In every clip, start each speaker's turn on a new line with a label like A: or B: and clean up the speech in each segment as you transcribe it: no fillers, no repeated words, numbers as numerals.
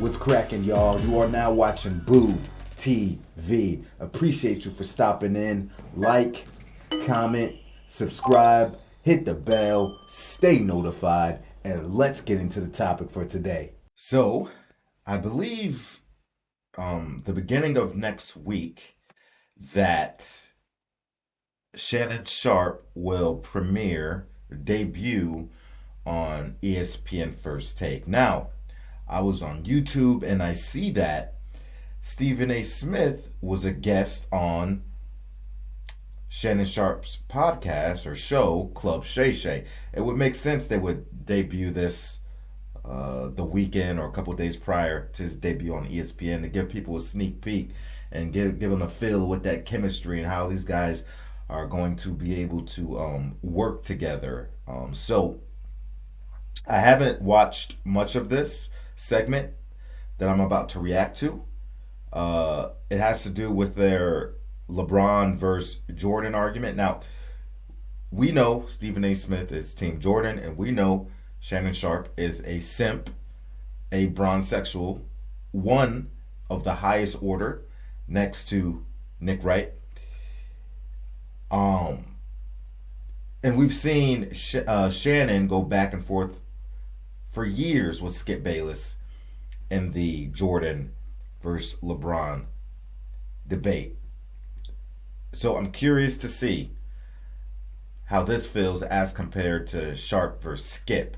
A: What's cracking, y'all? You are now watching Boo TV. Appreciate you for stopping in. Like, comment, subscribe, hit the bell, stay notified, and let's get into the topic for today. So, I believe the beginning of next week that Shannon Sharpe will debut on ESPN First Take. Now, I was on YouTube and I see that Stephen A. Smith was a guest on Shannon Sharpe's podcast or show, Club Shay Shay. It would make sense they would debut this the weekend or a couple days prior to his debut on ESPN to give people a sneak peek and give them a feel with that chemistry and how these guys are going to be able to work together. So I haven't watched much of this segment that I'm about to react to. It has to do with their LeBron versus Jordan argument. Now, we know Stephen A. Smith is Team Jordan, and we know Shannon Sharpe is a simp, a bronsexual, one of the highest order next to Nick Wright. And we've seen Shannon go back and forth for years with Skip Bayless in the Jordan versus LeBron debate. So I'm curious to see how this feels as compared to Sharpe versus Skip.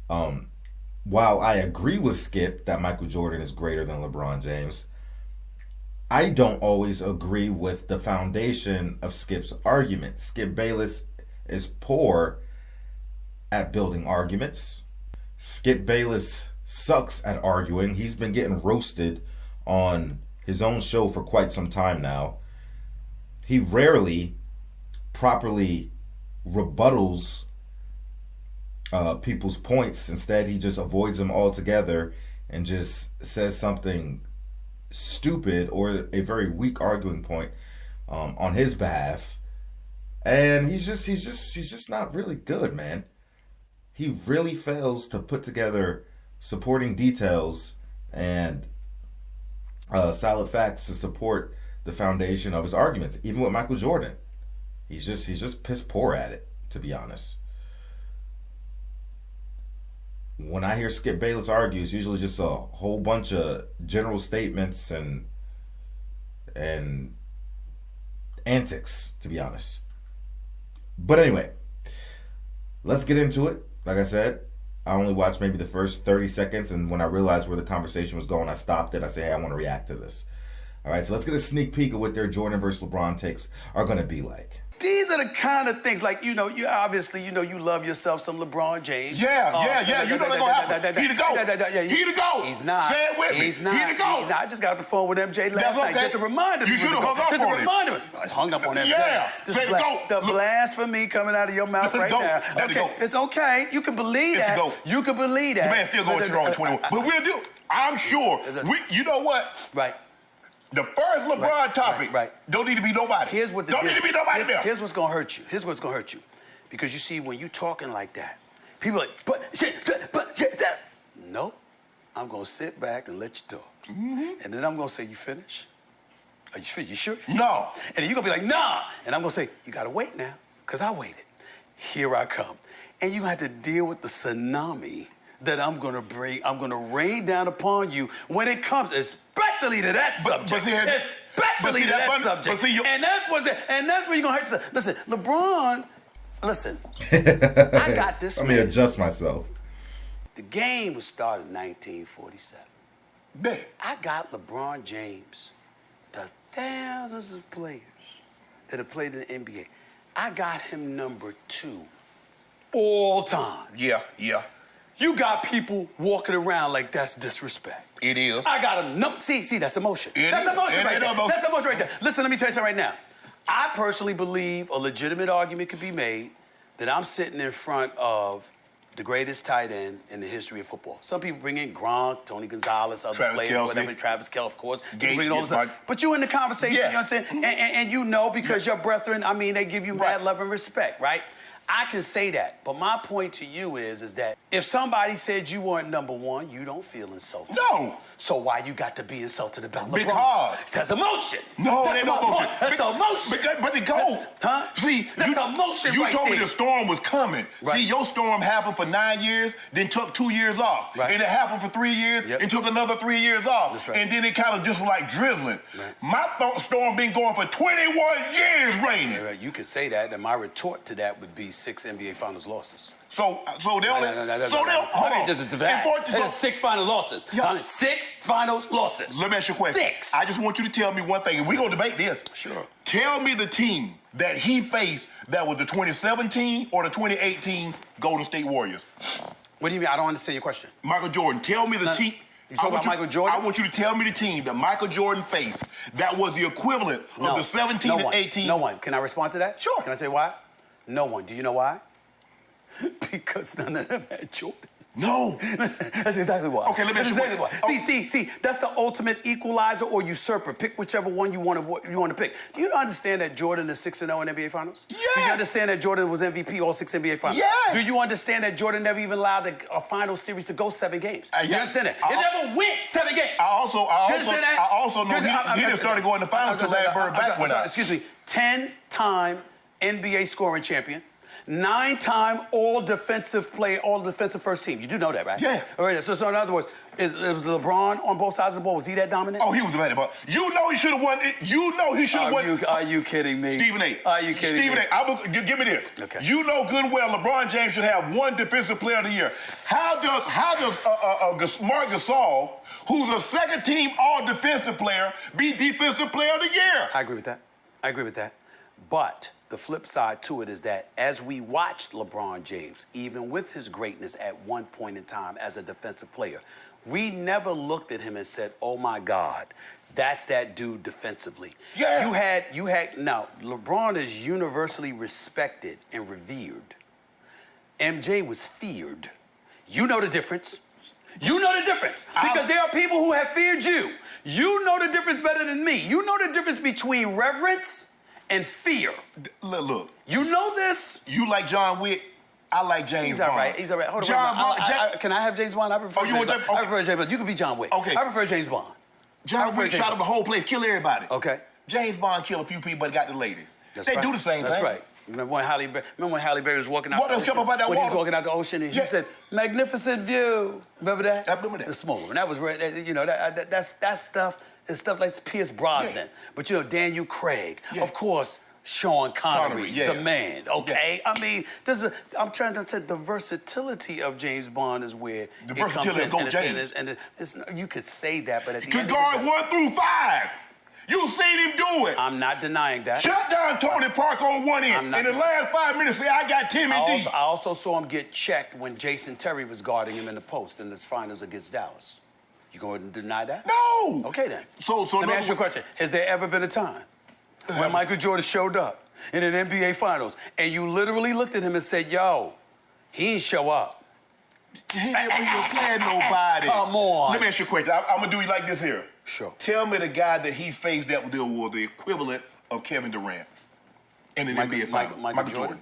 A: While I agree with Skip that Michael Jordan is greater than LeBron James, I don't always agree with the foundation of Skip's argument. Skip Bayless is poor at building arguments. Skip Bayless sucks at arguing. He's been getting roasted on his own show for quite some time now. He rarely properly rebuttals people's points. Instead, he just avoids them altogether and just says something stupid or a very weak arguing point on his behalf. And he's just not really good, man. He really fails to put together supporting details and solid facts to support the foundation of his arguments. Even with Michael Jordan, he's just piss poor at it, to be honest. When I hear Skip Bayless argue, it's usually just a whole bunch of general statements and antics, to be honest. But anyway, let's get into it. Like I said, I only watched maybe the first 30 seconds, and when I realized where the conversation was going, I stopped it. I said, hey, I want to react to this. All right, so let's get a sneak peek of what their Jordan versus LeBron takes are going to be like.
B: These are the kind of things, like, you obviously, you love yourself some LeBron James.
C: Yeah. You know they're going to happen. He to go. He to go.
B: He's not.
C: Say it with me.
B: He's not.
C: He to go.
B: He's not. I just got off the phone with MJ last
C: That's
B: night.
C: okay.
B: Just to remind him.
C: You should have hung up on him.
B: I was hung up on MJ.
C: Yeah. Say the go.
B: The blasphemy coming out of your mouth right now. Okay, it's okay. You can believe that. You can believe that.
C: The man still going to wrong 21. But we'll do. I'm sure. You know what?
B: Right.
C: The first LeBron topic don't need to be nobody. Here's what's going to
B: hurt you. Here's what's going to hurt you. Because you see, when you talking like that, people are like, but shit, that. No, I'm going to sit back and let you talk. Mm-hmm. And then I'm going to say, you finish? Are you finished? You sure?
C: No.
B: And then you're going to be like, nah. And I'm going to say, you got to wait now, because I waited. Here I come. And you have to deal with the tsunami that I'm going to bring. I'm going to rain down upon you when it comes, especially to that subject. Especially to that subject. And that's where you're going to hurt yourself. Listen, LeBron, I got this.
A: Let me adjust myself.
B: The game was started in 1947.
C: Man.
B: I got LeBron James, the thousands of players that have played in the NBA. I got him number 2 all time.
C: Yeah.
B: You got people walking around like that's disrespect.
C: It is.
B: I got him. No, see, that's emotion. That's emotion right there. That's emotion right there. Listen, let me tell you something right now. I personally believe a legitimate argument could be made that I'm sitting in front of the greatest tight end in the history of football. Some people bring in Gronk, Tony Gonzalez, other players, whatever, Travis Kelce, of course.
C: Gates,
B: but you in the conversation, you know what I'm saying? And you know, because your brethren, they give you mad love and respect, right? I can say that, but my point to you is that if somebody said you weren't number one, you don't feel insulted.
C: No.
B: So why you got to be insulted about LeBron?
C: Because
B: that's emotion.
C: No,
B: that's
C: ain't
B: my
C: no emotion.
B: point. That's emotion.
C: But the goal.
B: Huh?
C: See,
B: that's emotion.
C: You
B: right
C: told
B: there.
C: me the storm was coming.
B: Right.
C: See, your storm happened for 9 years, then took 2 years off.
B: Right.
C: And it happened for 3 years, and took another 3 years off.
B: That's right.
C: And then it kind of just was like drizzling.
B: Right.
C: My storm been going for 21 years raining.
B: Right. You could say that, and my retort to that would be 6 NBA Finals losses.
C: So they'll
B: I mean, just it's 6 final losses. Yeah. 6 finals losses.
C: Let me ask you a question.
B: 6.
C: I just want you to tell me one thing, and we're going to debate this.
B: Sure.
C: Tell me the team that he faced that was the 2017 or the 2018 Golden State Warriors.
B: What do you mean? I don't understand your question.
C: Michael Jordan. Tell me the team.
B: You talking about Michael Jordan?
C: I want you to tell me the team that Michael Jordan faced that was the equivalent of the 17 and 18.
B: No one. Can I respond to that?
C: Sure.
B: Can I tell you why? No one. Do you know why? Because none of them had Jordan.
C: No.
B: That's exactly why.
C: Okay, let me ask you
B: exactly why.
C: Oh.
B: See, that's the ultimate equalizer or usurper. Pick whichever one you want to pick. Do you understand that Jordan is 6-0 in NBA Finals?
C: Yes.
B: Do you understand that Jordan was MVP all 6 NBA Finals?
C: Yes.
B: Do you understand that Jordan never even allowed a final series to go 7 games? You understand that? It never went 7 games.
C: I also know he didn't start to go in the finals until Larry Bird back went out.
B: Excuse me. 10-time NBA scoring champion. 9-time all-defensive first team. You do know that, right?
C: Yeah.
B: All right, so in other words, it was LeBron on both sides of the ball. Was he that dominant?
C: Oh, he was the ball. You know he should have won. You know he should have won.
B: Are you kidding me?
C: Stephen A.
B: Are you kidding me?
C: Stephen A. Give me this.
B: Okay.
C: You know good and well LeBron James should have 1 Defensive Player of the Year. How does Marc Gasol, who's a second-team All-Defensive Player, be Defensive Player of the Year?
B: I agree with that. But the flip side to it is that as we watched LeBron James, even with his greatness at one point in time as a defensive player, we never looked at him and said, oh my God, that's that dude defensively.
C: Yeah.
B: Now, LeBron is universally respected and revered. MJ was feared. You know the difference. Because there are people who have feared you. You know the difference better than me. You know the difference between reverence and fear.
C: Look.
B: You know this?
C: You like John Wick. I like James Bond.
B: He's all right. Hold on. Can I have James Bond? I prefer James Bond. I prefer James Bond. You can be John Wick.
C: Okay.
B: I prefer James Bond.
C: John Wick shot up the whole place, kill everybody.
B: Okay.
C: James Bond killed a few people, but got the ladies. They do the same thing.
B: That's right. Remember when Halle Berry was walking out
C: what else come about that
B: when
C: water?
B: he was walking out the ocean and he said, magnificent view. Remember that?
C: I remember that.
B: The smoke. And that was, that stuff is stuff like Pierce Brosnan. Yeah. But, Daniel Craig. Yeah. Of course, Sean Connery, the man, okay? Yeah. I mean, I'm trying to say the versatility of James Bond is where
C: the versatility of Go James.
B: You could say that, but at the end
C: could guard 1 through 5. You've seen him do it.
B: I'm not denying that.
C: Shut down Tony Parker on one end. In the last 5 minutes, say, I got Timmy D.
B: I also saw him get checked when Jason Terry was guarding him in the post in the finals against Dallas. You going to deny that?
C: No.
B: Okay, then.
C: So
B: let me ask you a question. Has there ever been a time when Michael Jordan showed up in an NBA Finals and you literally looked at him and said, yo, he ain't show up?
C: He didn't play nobody.
B: Come on.
C: Let me ask you a question. I'm going to do you like this here.
B: Sure.
C: Tell me the guy that he faced that was the equivalent of Kevin Durant in an NBA Finals.
B: Michael Jordan.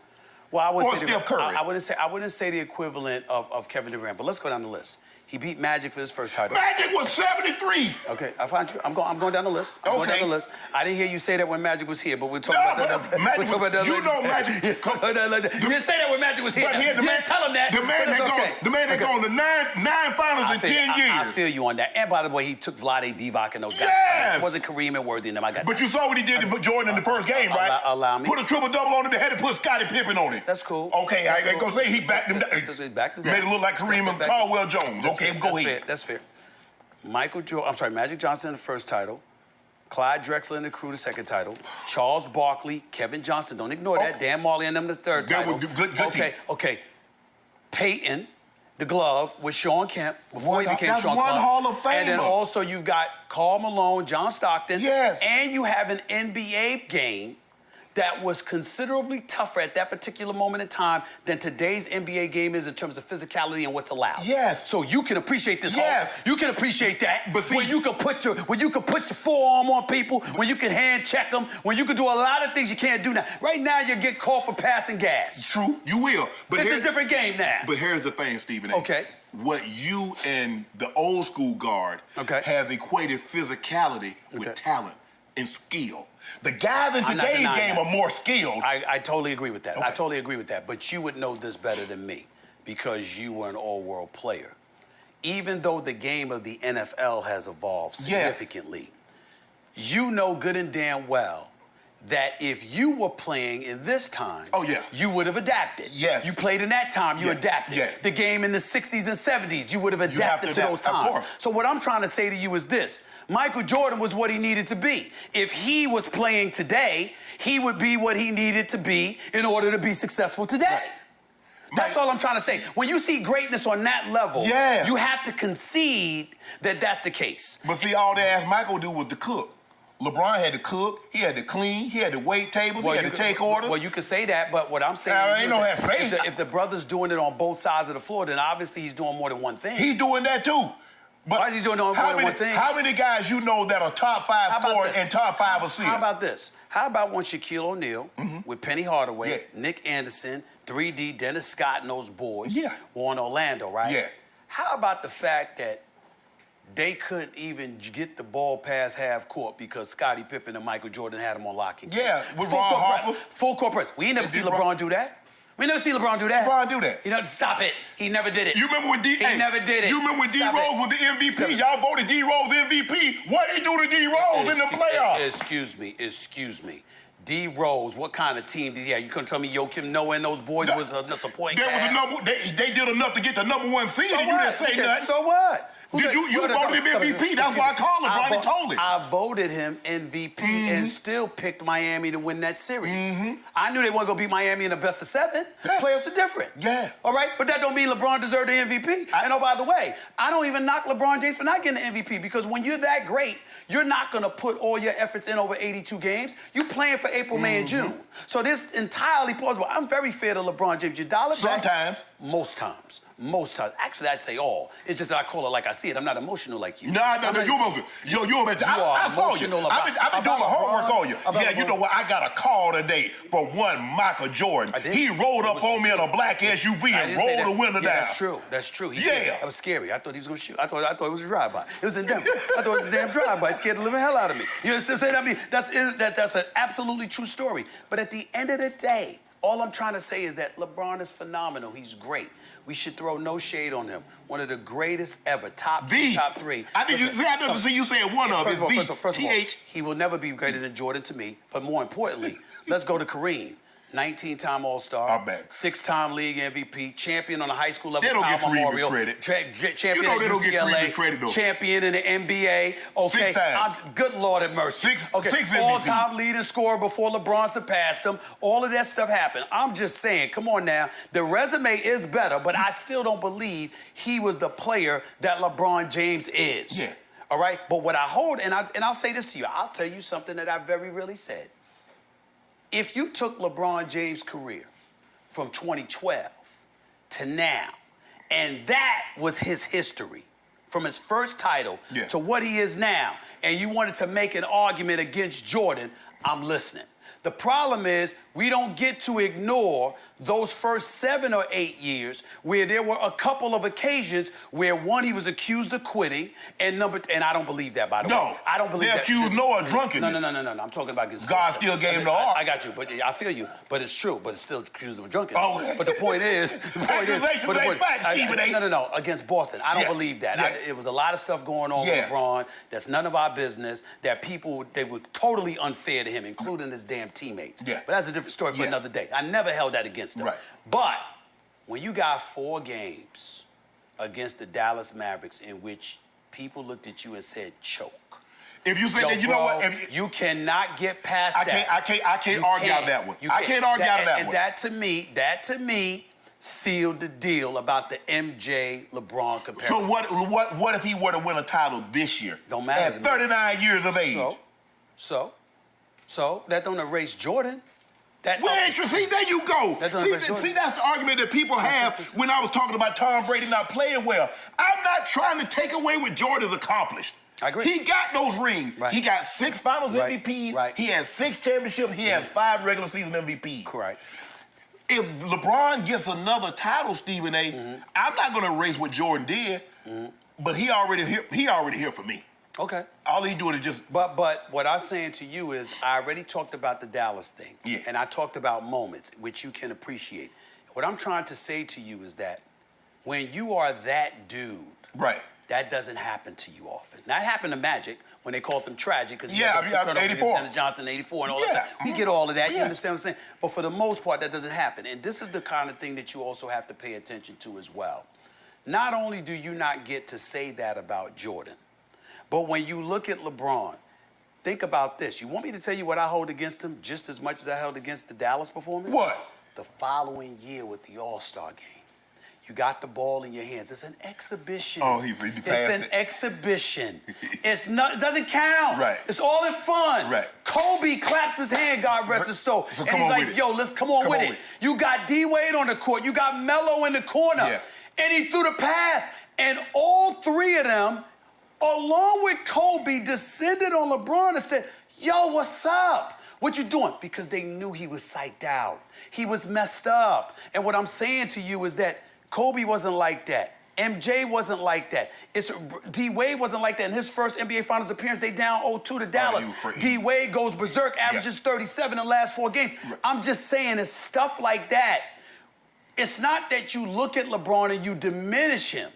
B: Well, I
C: or Steph Curry.
B: I wouldn't say the equivalent of Kevin Durant, but let's go down the list. He beat Magic for his first title.
C: Magic was 73.
B: Okay, I find you. I'm going down the list. Going down the list. I didn't hear you say that when Magic was here, but we'll talk about that.
C: Magic,
B: we'll talk about that
C: you know Magic.
B: You didn't say that when Magic was here.
C: But
B: you didn't tell him that.
C: The man that gone to nine finals in 10 years.
B: I feel you on that. And by the way, he took Vlade Divac and those guys.
C: Yes.
B: It wasn't Kareem and Worthy and them. I got
C: But
B: that.
C: you saw what he did to Jordan in the first game, right?
B: Allow me.
C: Put a triple-double on him. They had to put Scottie Pippen on it.
B: That's cool.
C: Okay, I ain't gonna say he backed him down. Made it look like Kareem and Caldwell Jones. Okay, go ahead.
B: That's fair. Magic Johnson in the first title. Clyde Drexler and the Crew the second title. Charles Barkley, Kevin Johnson. Don't ignore that. Dan Marley and them the third title.
C: Good team.
B: Okay. Peyton, the glove with Sean Kemp before he became Sean Kemp.
C: That's one Hall of Famer.
B: And then also you got Karl Malone, John Stockton.
C: Yes.
B: And you have an NBA game that was considerably tougher at that particular moment in time than today's NBA game is in terms of physicality and what's allowed.
C: Yes.
B: So you can appreciate this.
C: Yes.
B: You can appreciate that.
C: But see,
B: when you can put your forearm on people, when you can hand check them, when you can do a lot of things you can't do now. Right now, you get called for passing gas.
C: True, you will. But
B: it's a different game now.
C: But here's the thing, Stephen A.
B: Okay.
C: What you and the old school guard have equated physicality with talent and skill. The guys in today's game are more skilled.
B: I totally agree with that.
C: Okay.
B: I totally agree with that. But you would know this better than me because you were an all-world player. Even though the game of the NFL has evolved significantly, you know good and damn well that if you were playing in this time, you would have adapted.
C: Yes.
B: You played in that time, you adapted.
C: Yeah.
B: The game in the 60s and 70s, you would have adapted to those times.
C: Of course.
B: So what I'm trying to say to you is this. Michael Jordan was what he needed to be. If he was playing today, he would be what he needed to be in order to be successful today. That's all I'm trying to say. When you see greatness on that level, you have to concede that that's the case.
C: But see, all they asked Michael to do was to cook. LeBron had to cook, he had to clean, he had to wait tables, he had to take orders.
B: Well, you could say that, but what I'm saying is if the brother's doing it on both sides of the floor, then obviously he's doing more than one thing.
C: He's doing that too. But
B: why is he doing more than one thing?
C: How many guys you know that are top 5 scorers and top 5 assists?
B: How about this? How about when Shaquille O'Neal with Penny Hardaway, Nick Anderson, 3D, Dennis Scott, and those boys were in Orlando, right?
C: Yeah.
B: How about the fact that they couldn't even get the ball past half court because Scottie Pippen and Michael Jordan had them on lock and key?
C: Yeah, with Ron Harper.
B: Full court press. We ain't never see LeBron do that. We never see LeBron do that.
C: LeBron do that.
B: You know, stop it. He never did it.
C: You remember when
B: He never did it.
C: You remember when D
B: Stop
C: Rose
B: it.
C: was the MVP? Y'all voted D Rose MVP. What he do to D Rose in the playoffs?
B: Excuse me. D Rose, what kind of team did he have? You couldn't tell me Joakim Noah and those boys was a supporting cast?
C: They did enough to get the #1 seed, and you didn't say nothing.
B: So what?
C: You voted him MVP. That's why I called him. Ronnie told it.
B: I voted him MVP and still picked Miami to win that series. I knew they weren't going to beat Miami in the best of 7. Playoffs are different.
C: Yeah.
B: All right? But that don't mean LeBron deserved the MVP. And oh, by the way, I don't even knock LeBron James for not getting the MVP because when you're that great, you're not going to put all your efforts in over 82 games. You're playing for April, May, and June. So this is entirely plausible. I'm very fair to LeBron James. Your dollar back.
C: Sometimes.
B: Most times. Actually, I'd say all. It's just that I call it like I see it. I'm not emotional like you.
C: No, you're emotional. I saw you. I've been doing the homework on you. Yeah, you know what? I got a call today for one Michael Jordan. He rolled up on me in a black SUV and rolled the window down.
B: That's true. That was scary. I thought he was going to shoot. I thought it was a drive-by. It was in Denver. I thought it was a damn drive-by. It scared the living hell out of me. You understand what I'm saying? I mean, that's an absolutely true story. But at the end of the day, all I'm trying to say is that LeBron is phenomenal. He's great. We should throw no shade on him. One of the greatest ever. Top 3. I
C: didn't see you saying one of
B: First
C: them.
B: of all, he will never be greater than Jordan to me. But more importantly, let's go to Kareem. 19-time All-Star, 6-time league MVP, champion on a high school level.
C: They don't get Kareem credit.
B: Champion at UCLA, champion in the NBA. Okay,
C: 6 times.
B: Good Lord have mercy.
C: Six
B: all-time leading scorer before LeBron surpassed him. All of that stuff happened. I'm just saying, come on now. The resume is better, but I still don't believe he was the player that LeBron James is.
C: Yeah.
B: All right? But what I hold, and I'll say this to you. I'll tell you something that I very rarely said. If you took LeBron James' career from 2012 to now, and that was his history, from his first title to what he is now, and you wanted to make an argument against Jordan, I'm listening. The problem is we don't get to ignore those first 7 or 8 years where there were a couple of occasions where one, he was accused of quitting, and I don't believe that, by the way. I don't believe that.
C: They accused Noah of drunkenness.
B: No. I'm talking about his
C: God still gave him the heart.
B: I got you, but I feel you. But it's true, but it's still accused him of drunkenness. Oh. But the point is, No, against Boston. I don't believe that. It was a lot of stuff going on with LeBron that's none of our business, that they were totally unfair to him, including his damn teammates. But that's a different story for another day. I never held that against him.
C: Right.
B: But when you got 4 games against the Dallas Mavericks in which people looked at you and said choke.
C: If you say that, you know what?
B: You cannot get past that.
C: I can't argue out that one. I can't argue out that one.
B: And that to me sealed the deal about the MJ LeBron comparison.
C: So what if he were to win a title this year?
B: Don't matter.
C: At 39 years of age.
B: So that don't erase Jordan.
C: See, there you go. See, that's the argument that people have when I was talking about Tom Brady not playing well. I'm not trying to take away what Jordan's accomplished.
B: I agree.
C: He got those rings.
B: Right.
C: He got 6 Finals MVPs.
B: Right.
C: He has 6 championships. He has 5 regular season MVPs.
B: Correct.
C: If LeBron gets another title, Stephen A., I'm not going to erase what Jordan did, but he already here for me.
B: Okay.
C: All he's doing is just...
B: But what I'm saying to you is I already talked about the Dallas thing.
C: Yeah.
B: And I talked about moments, which you can appreciate. What I'm trying to say to you is that when you are that dude...
C: Right.
B: That doesn't happen to you often. That happened to Magic when they called him tragic because he
C: Yeah,
B: had the
C: 84.
B: Dennis Johnson 84 and all that. We get all of that. You understand what I'm saying? But for the most part, that doesn't happen. And this is the kind of thing that you also have to pay attention to as well. Not only do you not get to say that about Jordan, but when you look at LeBron, think about this. You want me to tell you what I hold against him just as much as I held against the Dallas performance?
C: What?
B: The following year with the All-Star game. You got the ball in your hands. It's an exhibition.
C: Oh, he passed
B: It's an exhibition. It doesn't count.
C: Right.
B: It's all in fun.
C: Right.
B: Kobe claps his hand, God rest his soul.
C: So
B: and
C: come
B: he's
C: on
B: like,
C: with it.
B: yo, let's come on with it. You got D-Wade on the court. You got Melo in the corner.
C: Yeah.
B: And he threw the pass. And all 3 of them, along with Kobe, descended on LeBron and said, yo, what's up? What you doing? Because they knew he was psyched out. He was messed up. And what I'm saying to you is that Kobe wasn't like that. MJ wasn't like that. D-Wade wasn't like that. In his first NBA Finals appearance, they down 0-2 to Dallas. D-Wade goes berserk, averages 37 in the last 4 games. Right. I'm just saying it's stuff like that. It's not that you look at LeBron and you diminish him.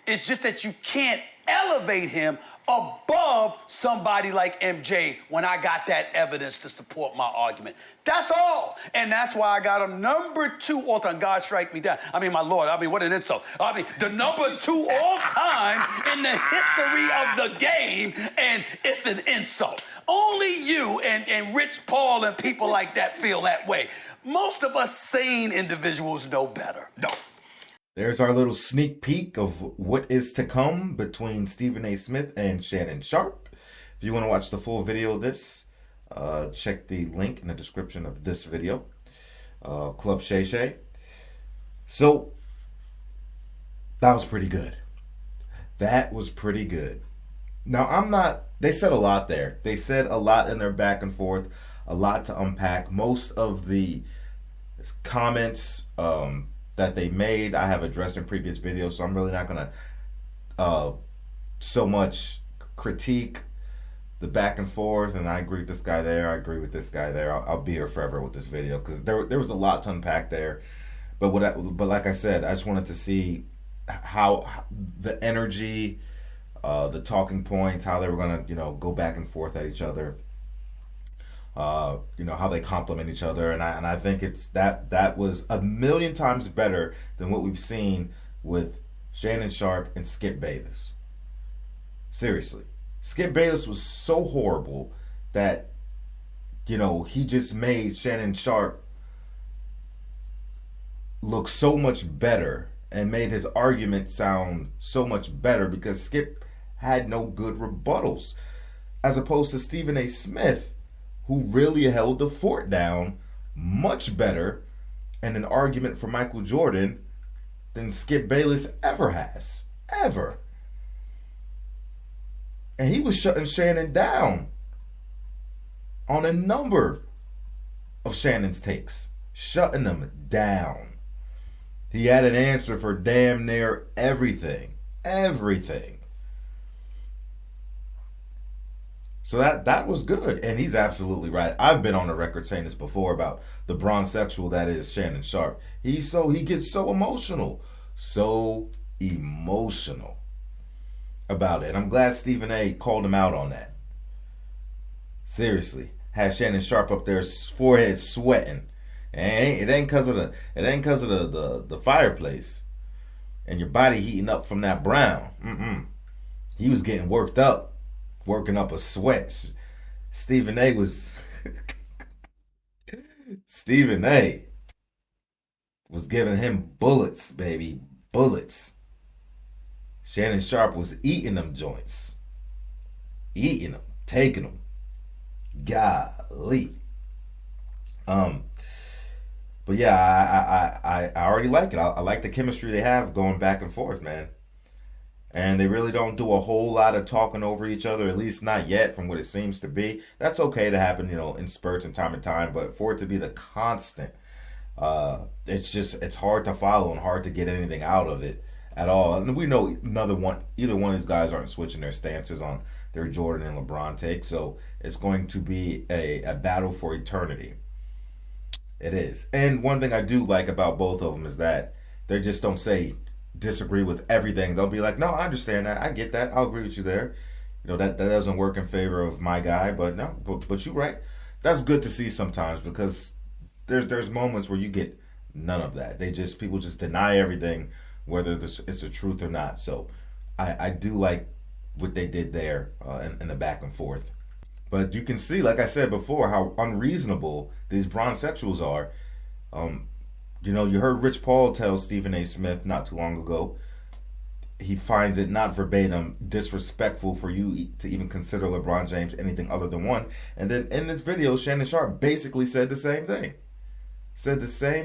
B: It's just that you can't elevate him above somebody like MJ when I got that evidence to support my argument. That's all. And that's why I got him number 2 all-time. God strike me down. I mean, my Lord. I mean, what an insult. I mean, the number 2 all-time in the history of the game, and it's an insult. Only you and Rich Paul and people like that feel that way. Most of us sane individuals know better. No.
A: There's our little sneak peek of what is to come between Stephen A. Smith and Shannon Sharpe. If you want to watch the full video of this, check the link in the description of this video. Club Shay Shay. So, that was pretty good. That was pretty good. Now, they said a lot there. They said a lot in their back and forth, a lot to unpack. Most of the comments that they made, I have addressed in previous videos, so I'm really not going to so much critique the back and forth, and I agree with this guy there, I agree with this guy there. I'll be here forever with this video, because there was a lot to unpack there. But but like I said, I just wanted to see how the energy, the talking points, how they were going to, go back and forth at each other. How they complement each other, and I think it's that was a million times better than what we've seen with Shannon Sharpe and Skip Bayless. Seriously, Skip Bayless was so horrible that he just made Shannon Sharpe look so much better and made his argument sound so much better because Skip had no good rebuttals, as opposed to Stephen A. Smith, who really held the fort down much better in an argument for Michael Jordan than Skip Bayless ever has. Ever. And he was shutting Shannon down on a number of Shannon's takes. Shutting them down. He had an answer for damn near everything. Everything. So that was good, and he's absolutely right. I've been on the record saying this before about the bronzexual that is Shannon Sharpe. He gets so emotional about it. I'm glad Stephen A. called him out on that. Seriously, had Shannon Sharpe up there, forehead sweating, and it ain't because of the fireplace and your body heating up from that brown. He was getting worked up. Working up a sweat. Stephen A. was giving him bullets, baby. Bullets. Shannon Sharpe was eating them joints. Eating them. Taking them. Golly. But yeah, I already like it. I like the chemistry they have going back and forth, man. And they really don't do a whole lot of talking over each other, at least not yet from what it seems to be. That's okay to happen, in spurts and time to time, but for it to be the constant, it's hard to follow and hard to get anything out of it at all. And we know either one of these guys aren't switching their stances on their Jordan and LeBron take, so it's going to be a battle for eternity. It is. And one thing I do like about both of them is that they just don't disagree with everything. They'll be like, no, I understand that. I get that. I'll agree with you there. That doesn't work in favor of my guy, but no, but you're right. That's good to see sometimes, because there's moments where you get none of that. People just deny everything, whether it's the truth or not. So I do like what they did there in the back and forth. But you can see, like I said before, how unreasonable these bronsexuals are. You heard Rich Paul tell Stephen A. Smith not too long ago, he finds it not verbatim disrespectful for you to even consider LeBron James anything other than one. And then in this video, Shannon Sharpe basically said the same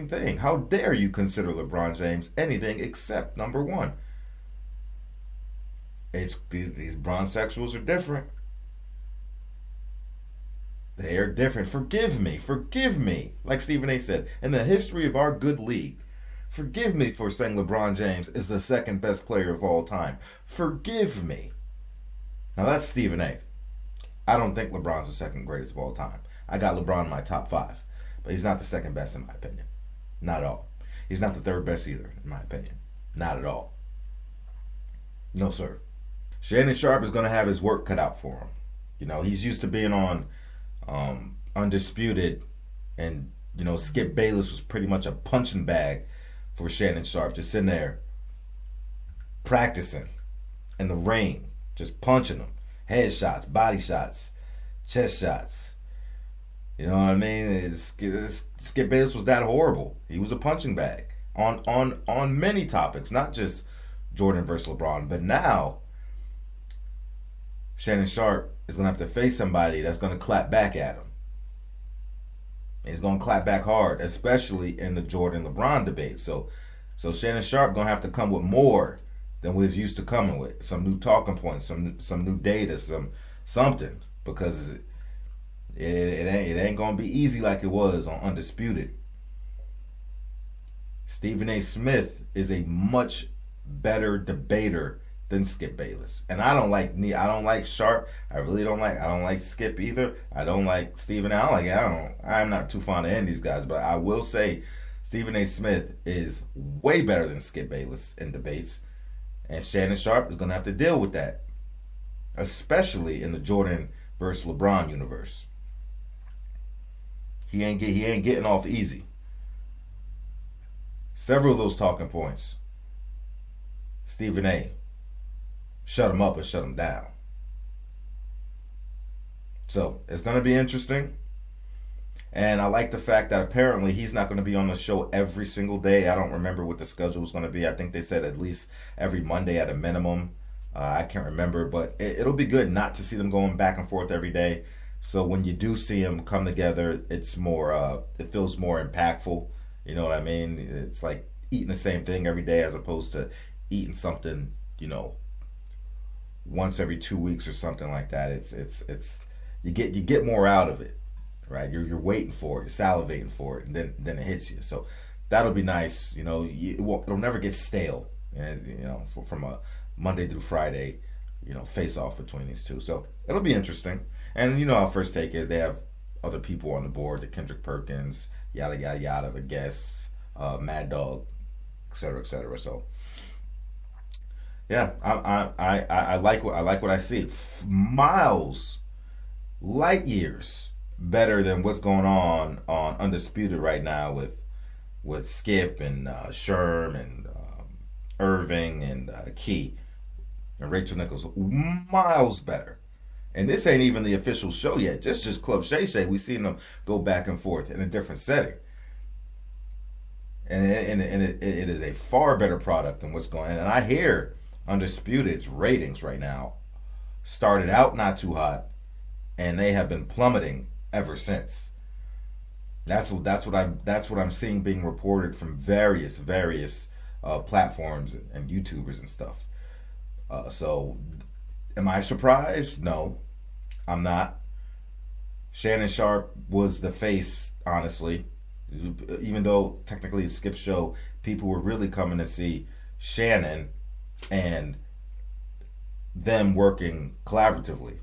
A: thing. How dare you consider LeBron James anything except number one? These bronsexuals are different. They are different. Forgive me, like Stephen A. said, in the history of our good league. Forgive me for saying LeBron James is the second best player of all time. Forgive me. Now that's Stephen A. I don't think LeBron's the second greatest of all time. I got LeBron in my top 5, but he's not the second best in my opinion. Not at all. He's not the third best either, in my opinion. Not at all. No, sir. Shannon Sharpe is going to have his work cut out for him. He's used to being on Undisputed, and Skip Bayless was pretty much a punching bag for Shannon Sharpe, just sitting there practicing in the ring, just punching them, head shots, body shots, chest shots. You know what I mean? Skip Bayless was that horrible. He was a punching bag on many topics, not just Jordan versus LeBron. But now Shannon Sharpe is going to have to face somebody that's going to clap back at him. He's going to clap back hard, especially in the Jordan-LeBron debate. So Shannon Sharpe going to have to come with more than what he's used to coming with. Some new talking points, some new data, something. Because it ain't going to be easy like it was on Undisputed. Stephen A. Smith is a much better debater than Skip Bayless. And I don't like Sharpe. I don't like Skip either. I don't like Stephen A. I'm not too fond of any of these guys, but I will say Stephen A. Smith is way better than Skip Bayless in debates. And Shannon Sharpe is going to have to deal with that, especially in the Jordan versus LeBron universe. He ain't getting off easy. Several of those talking points, Stephen A. shut him up and shut him down. So it's going to be interesting. And I like the fact that apparently he's not going to be on the show every single day. I don't remember what the schedule was going to be. I think they said at least every Monday at a minimum. I can't remember, but it'll be good not to see them going back and forth every day. So when you do see them come together, it's more, it feels more impactful. You know what I mean? It's like eating the same thing every day as opposed to eating something, once every 2 weeks or something like that. It's you get more out of it, right? You're waiting for it, you're salivating for it, and then it hits you. So that'll be nice. It'll never get stale. And from a Monday through Friday, face off between these two. So it'll be interesting. And how First Take is. They have other people on the board, the Kendrick Perkins, yada yada yada, the guests, Mad Dog, etc. etc. So. Yeah, I like what I see. Miles, light years better than what's going on Undisputed right now with Skip and Sherm and Irving and Key and Rachel Nichols. Miles better. And this ain't even the official show yet. Just Club Shay Shay. We've seen them go back and forth in a different setting. And it is a far better product than what's going on. And I hear Undisputed's ratings right now started out not too hot, and they have been plummeting ever since. That's what I'm seeing being reported from various platforms and YouTubers and stuff. So, am I surprised? No, I'm not. Shannon Sharpe was the face, honestly. Even though technically it's Skip's show, people were really coming to see Shannon and them working collaboratively.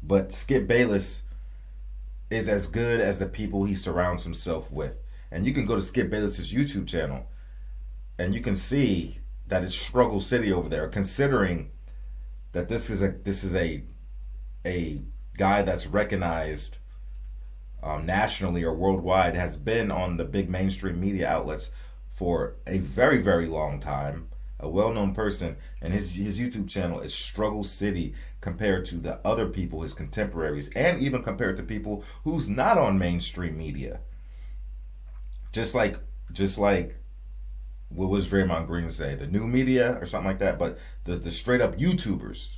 A: But Skip Bayless is as good as the people he surrounds himself with. And you can go to Skip Bayless's YouTube channel and you can see that it's struggle city over there, considering that this is a guy that's recognized nationally or worldwide, has been on the big mainstream media outlets for a very long time, a well-known person, and his YouTube channel is struggle city compared to the other people, his contemporaries, and even compared to people who's not on mainstream media. Just like what was Draymond Green say, the new media or something like that, but the straight up YouTubers,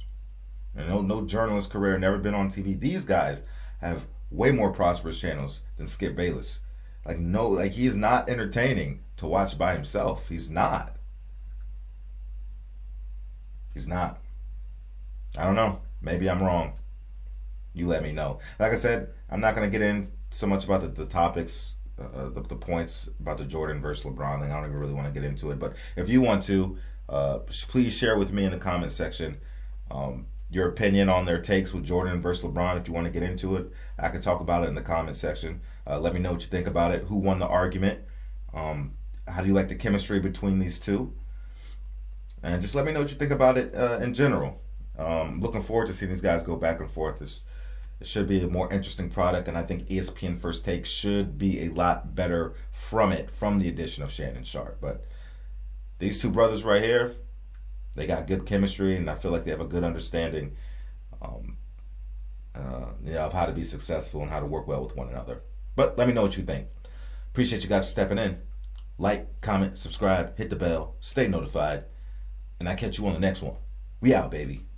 A: no journalist career, never been on TV. These guys have way more prosperous channels than Skip Bayless. He is not entertaining to watch by himself. He's not. I don't know. Maybe I'm wrong. You let me know. Like I said, I'm not going to get in so much about the topics, the points about the Jordan versus LeBron thing. I don't even really want to get into it. But if you want to, please share with me in the comment section your opinion on their takes with Jordan versus LeBron. If you want to get into it, I can talk about it in the comment section. Let me know what you think about it. Who won the argument? How do you like the chemistry between these two? And just let me know what you think about it in general. Looking forward to seeing these guys go back and forth. It should be a more interesting product, and I think ESPN First Take should be a lot better from the addition of Shannon Sharpe. But these two brothers right here, they got good chemistry, and I feel like they have a good understanding of how to be successful and how to work well with one another. But let me know what you think. Appreciate you guys for stepping in. Like, comment, subscribe, hit the bell, stay notified, and I catch you on the next one. We out, baby.